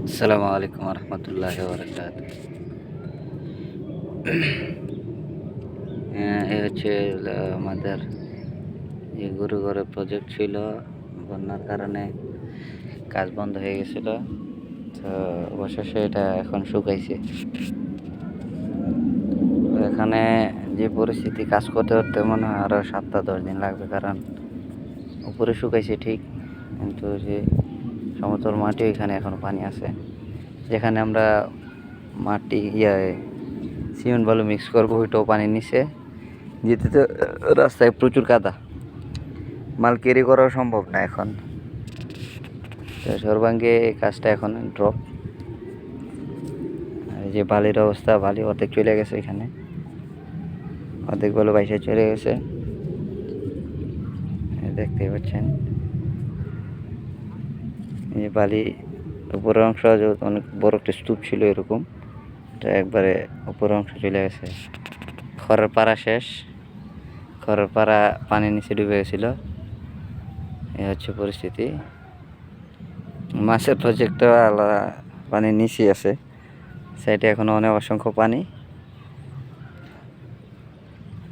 আসসালামু আলাইকুম রহমতুল্লাহি বারাকাতুহু। এই হচ্ছে আমাদের যে গরু ঘরের প্রজেক্ট ছিল, বন্যার কারণে কাজ বন্ধ হয়ে গেছিল। তো অবশেষে এটা এখন শুকাইছে। তো এখানে যে পরিস্থিতি, কাজ করতে করতে মনে হয় আরও 7-10 দিন লাগবে, কারণ উপরে শুকাইছে ঠিক, কিন্তু যে সমতল মাটি ওইখানে এখনো পানি আছে। যেখানে আমরা মাটি সিমেন্ট বালু মিক্স করবো, ওইটাও পানির নিচে। যেতে তো রাস্তায় প্রচুর কাদা, মাল ক্যারি করাও সম্ভব না এখন। তো সর্বাঙ্গে এই কাজটা এখন ড্রপ। আর এই যে বালির অবস্থা, বালি অর্ধেক চলে গেছে, এখানে অর্ধেক বালু বাইসে চলে গেছে, দেখতেই পাচ্ছেন। এই যে বালি উপরের অংশ অনেক বড় একটা স্তূপ ছিল এরকম, এটা একবারে উপরের অংশ চলে গেছে। খড়ের পাড়া শেষ, খড়ের পাড়া পানির নিচে ডুবে গেছিল। এই হচ্ছে পরিস্থিতি। মাছের প্রজেক্টটা আলাদা, পানির নিচে আছে, সাইডে এখনো অনেক অসংখ্য পানি।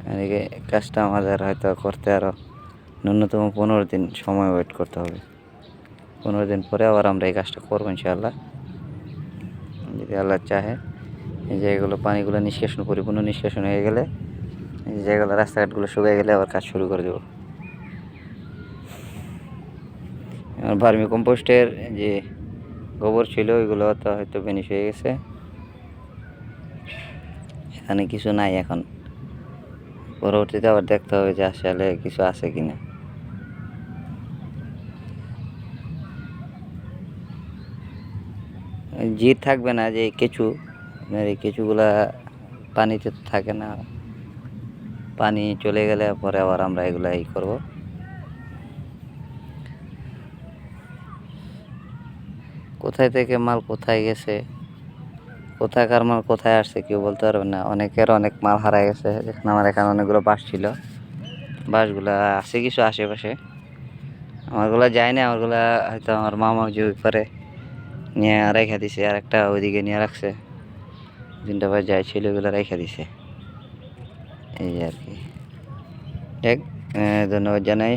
আর এই কাজটা আমাদের হয়তো করতে আরও ন্যূনতম 15 দিন সময় ওয়েট করতে হবে। 15 দিন পরে আবার আমরা এই কাজটা করবো ইনশাআল্লাহ, যদি আল্লাহ চাহে। এই জায়গাগুলো পানিগুলো নিষ্কাশন, পরিপূর্ণ নিষ্কাশন হয়ে গেলে, এই জায়গাগুলো রাস্তাঘাটগুলো শুকিয়ে গেলে আবার কাজ শুরু করে দেবো। ভার্মি কম্পোস্টের যে গোবর ছিল ওইগুলো তো হয়তো বেনিশ হয়ে গেছে, এখানে কিছু নাই এখন। পরবর্তীতে আবার দেখতে হবে যে আসলে কিছু আছে কিনা। জির থাকবে না, যে কেঁচু, এই কেঁচুগুলা পানিতে থাকে না, পানি চলে গেলে পরে আবার আমরা এগুলা করব। কোথায় থেকে মাল কোথায় গেছে, কোথাকার মাল কোথায় আসছে কেউ বলতে পারবে না। অনেকের অনেক মাল হারায় গেছে। যেখানে আমার এখানে অনেকগুলো বাঁশ ছিল, বাঁশগুলা আছে কিছু আশেপাশে, আমারগুলা যায় না। আমারগুলা হয়তো আমার মামা যে করে নিয়ে রেখে দিছে, আর একটা ওইদিকে নিয়ে রাখছে। 3টা বাস যায় ছিল, ওইগুলো রেখে দিছে। এই আর কি। দেখ, ধন্যবাদ জানাই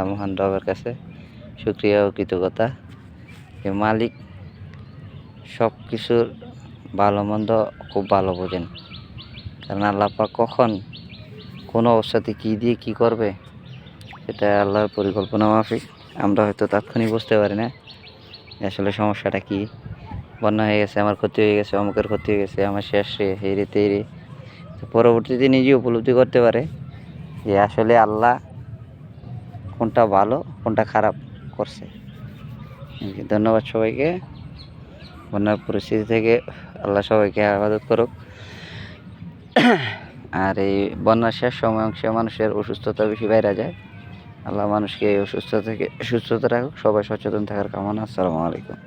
মহান রবের কাছে, শুকরিয়া ও কৃতজ্ঞতা। যে মালিক সব কিছুর ভালো মন্দ খুব ভালো বোঝেন, কারণ আল্লাহ পাক কখন কোন অবস্থাতে কী দিয়ে কী করবে সেটা আল্লাহর পরিকল্পনা মাফিক। আমরা হয়তো তাৎক্ষণিক বুঝতে পারি না আসলে সমস্যাটা কী। বন্যা হয়ে গেছে, আমার ক্ষতি হয়ে গেছে, অমুকের ক্ষতি হয়ে গেছে, আমার শেষ রে, এই রে তেই রে। পরবর্তীতে নিজে উপলব্ধি করতে পারে যে আসলে আল্লাহ কোনটা ভালো কোনটা খারাপ করছে। ধন্যবাদ সবাইকে। বন্যার পরিস্থিতি থেকে আল্লাহ সবাইকে হেফাজত করুক। আর এই বন্যার শেষ সময় অংশে মানুষের অসুস্থতা বেশি বাইরে যায়। আল্লাহ মানুষকে এই অসুস্থতা থেকে সুস্থতা রাখুক। সবাই সচেতন থাকার কামনা। আসসালামু আলাইকুম।